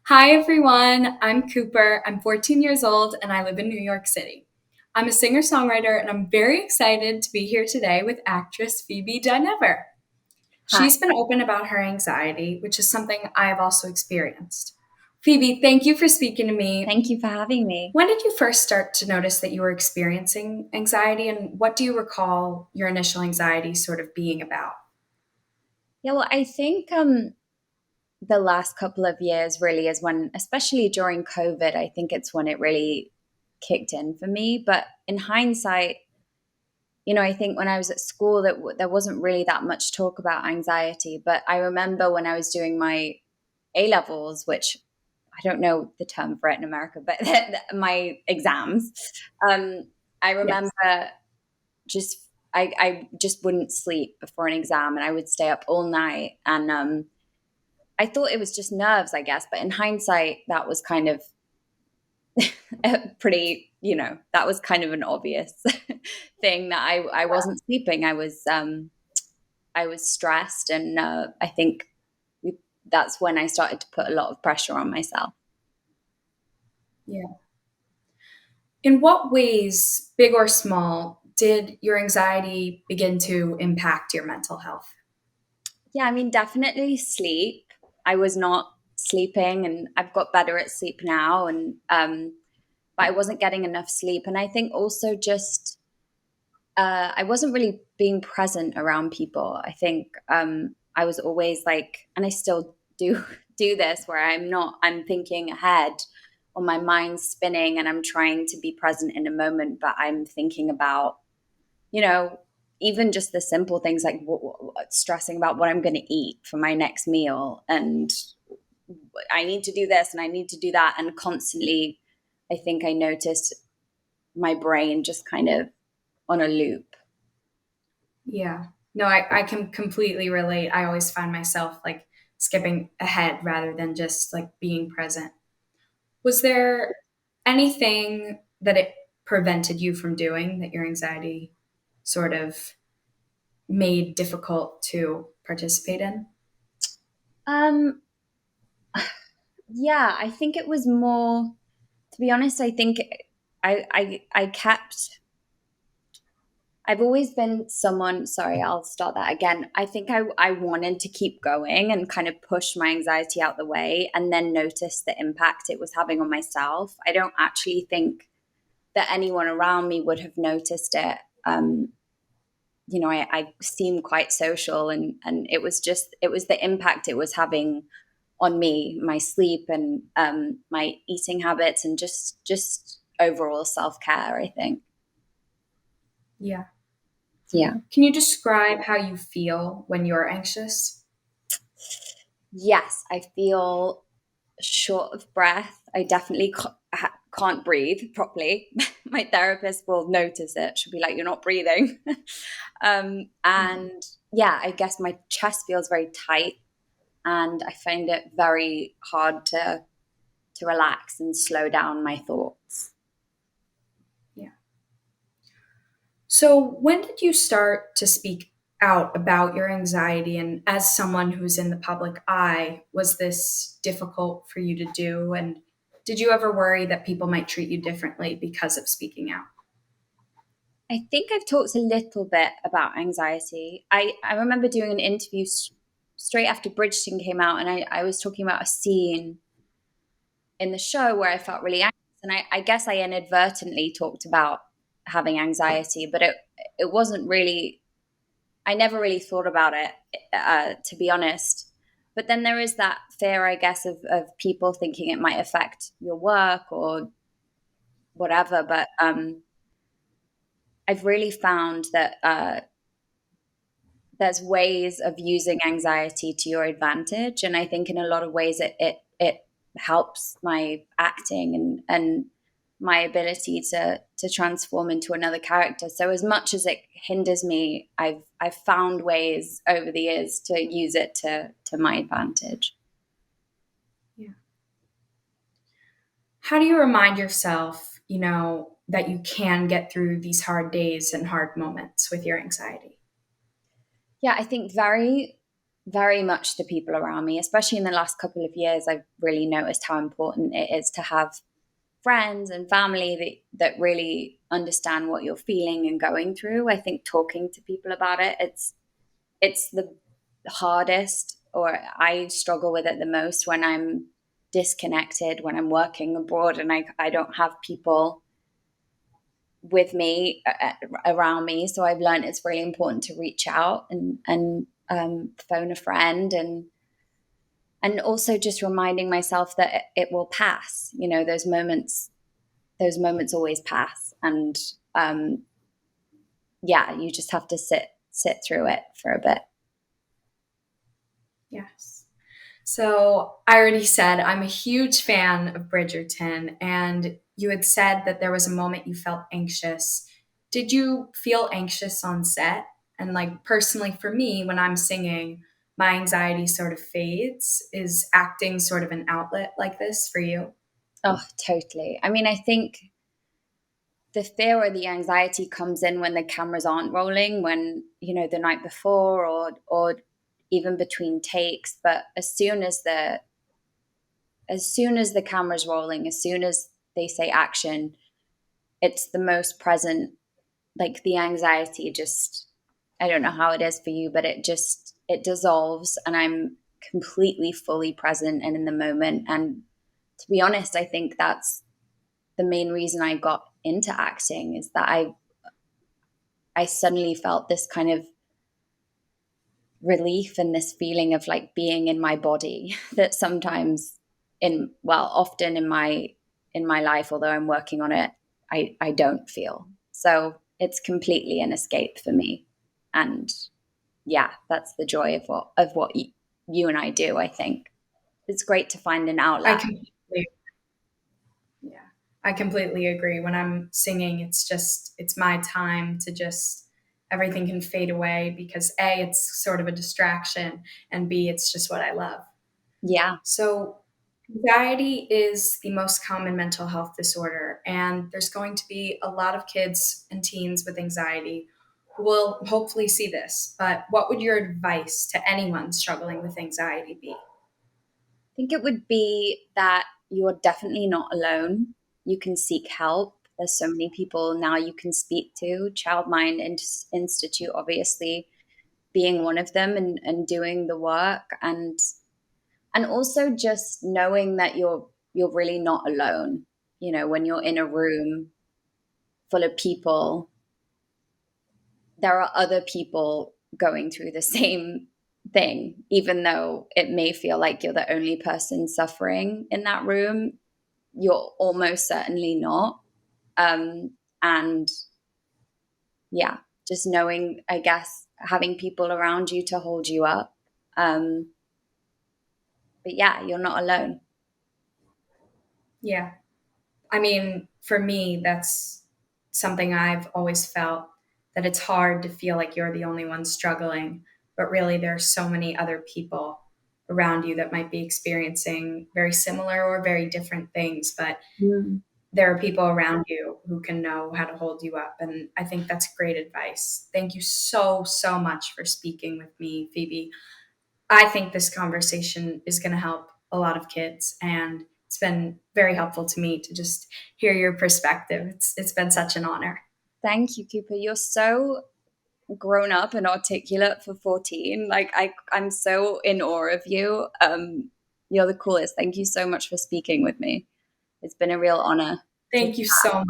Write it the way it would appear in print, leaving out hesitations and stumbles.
Hi, everyone. I'm Cooper. I'm 14 years old and I live in New York City. I'm a singer songwriter and I'm very excited to be here today with actress Phoebe Dynevor. Hi. She's been open about her anxiety, which is something I have also experienced. Phoebe, thank you for speaking to me. Thank you for having me. When did you first start to notice that you were experiencing anxiety, and what do you recall your initial anxiety sort of being about? Yeah, well, I think the last couple of years really is when, especially during COVID, I think it's when it really kicked in for me. But in hindsight, I think when I was at school, there wasn't really that much talk about anxiety. But I remember when I was doing my A levels, which I don't know the term for it in America, but my exams, um, I remember Yes. just I just wouldn't sleep before an exam and I would stay up all night and I thought it was just nerves, I guess, but in hindsight that was kind of pretty, that was kind of an obvious thing that I wasn't sleeping. I was stressed and I think that's when I started to put a lot of pressure on myself. Yeah. In what ways, big or small, did your anxiety begin to impact your mental health? Yeah, I mean, definitely sleep. I was not sleeping and I've got better at sleep now and but I wasn't getting enough sleep. And I think also just I wasn't really being present around people. I think I was always like, and I still do do this where I'm thinking ahead or my mind's spinning and I'm trying to be present in a moment, but I'm thinking about, you know, even just the simple things like stressing about what I'm going to eat for my next meal. And I need to do this and I need to do that. And constantly, I think I noticed my brain just kind of on a loop. Yeah. No, I can completely relate. I always find myself like skipping ahead rather than just like being present. Was there anything that it prevented you from doing that your anxiety sort of made difficult to participate in? Um, yeah, I think it was more, to be honest, I think I kept, I've always been someone, sorry, I'll start that again. I think I wanted to keep going and kind of push my anxiety out the way and then notice the impact it was having on myself. I don't actually think that anyone around me would have noticed it. I seem quite social and it was the impact it was having on me, my sleep and my eating habits and just overall self-care, I think. Yeah. Yeah. Can you describe how you feel when you're anxious? Yes, I feel short of breath. I definitely can't breathe properly. My therapist will notice it. She'll be like, "You're not breathing." Mhm. And yeah, I guess my chest feels very tight, and I find it very hard to relax and slow down my thoughts. Yeah. So, when did you start to speak out about your anxiety? And as someone who's in the public eye, was this difficult for you to do? And did you ever worry that people might treat you differently because of speaking out? I think I've talked a little bit about anxiety. I remember doing an interview straight after Bridgerton came out, and I was talking about a scene in the show where I felt really anxious. And I guess I inadvertently talked about having anxiety, but it wasn't really, I never really thought about it, to be honest. But then there is that fear, I guess, of people thinking it might affect your work or whatever. But I've really found that there's ways of using anxiety to your advantage. And I think in a lot of ways it helps my acting and my ability to transform into another character. So as much as it hinders me, I've found ways over the years to use it to my advantage. Yeah. How do you remind yourself, that you can get through these hard days and hard moments with your anxiety? Yeah, I think very very much the people around me, especially in the last couple of years. I've really noticed how important it is to have friends and family that really understand what you're feeling and going through. I think talking to people about it, it's the hardest, or I struggle with it the most when I'm disconnected, when I'm working abroad and I don't have people with me around me. So I've learned it's really important to reach out and phone a friend, and also just reminding myself that it will pass. You know, those moments always pass, and um, yeah, you just have to sit through it for a bit. Yes. So I already said I'm a huge fan of Bridgerton, and you had said that there was a moment you felt anxious. Did you feel anxious on set? And like personally for me, when I'm singing, my anxiety sort of fades. Is acting sort of an outlet like this for you? Oh, totally. I mean, I think the fear or the anxiety comes in when the cameras aren't rolling, when, you know, the night before, or even between takes. But as soon as the camera's rolling, as soon as they say action, it's the most present. Like the anxiety just, I don't know how it is for you, but it dissolves, and I'm completely fully present and in the moment. And to be honest, I think that's the main reason I got into acting, is that I suddenly felt this kind of relief and this feeling of like being in my body that sometimes often in my life, although I'm working on it, I don't feel. So it's completely an escape for me. And yeah, that's the joy of what you and I do. I think it's great to find an I outlet. completely, yeah, I completely agree. When I'm singing, it's my time to just, everything can fade away because A, it's sort of a distraction, and B, it's just what I love. Yeah. So, anxiety is the most common mental health disorder, and there's going to be a lot of kids and teens with anxiety who will hopefully see this. But what would your advice to anyone struggling with anxiety be? Think it would be that you're definitely not alone. You can seek help. There's so many people now you can speak to. Child Mind Institute, obviously, being one of them, and doing the work, and also just knowing that you're really not alone. You know, when you're in a room full of people, there are other people going through the same thing, even though it may feel like you're the only person suffering in that room. You're almost certainly not. And yeah, just knowing, I guess, having people around you to hold you up. Um, but yeah, you're not alone. Yeah. I mean, for me, that's something I've always felt, that it's hard to feel like you're the only one struggling, but really there's so many other people around you that might be experiencing very similar or very different things, but Mm. there are people around you who can know how to hold you up. And I think that's great advice. Thank you so, so much for speaking with me, Phoebe. I think this conversation is going to help a lot of kids, and it's been very helpful to me to just hear your perspective. It's been such an honor. Thank you, Cooper. You're so grown up and articulate for 14. Like I'm so in awe of you. You're the coolest. Thank you so much for speaking with me. It's been a real honor to Thank you so much.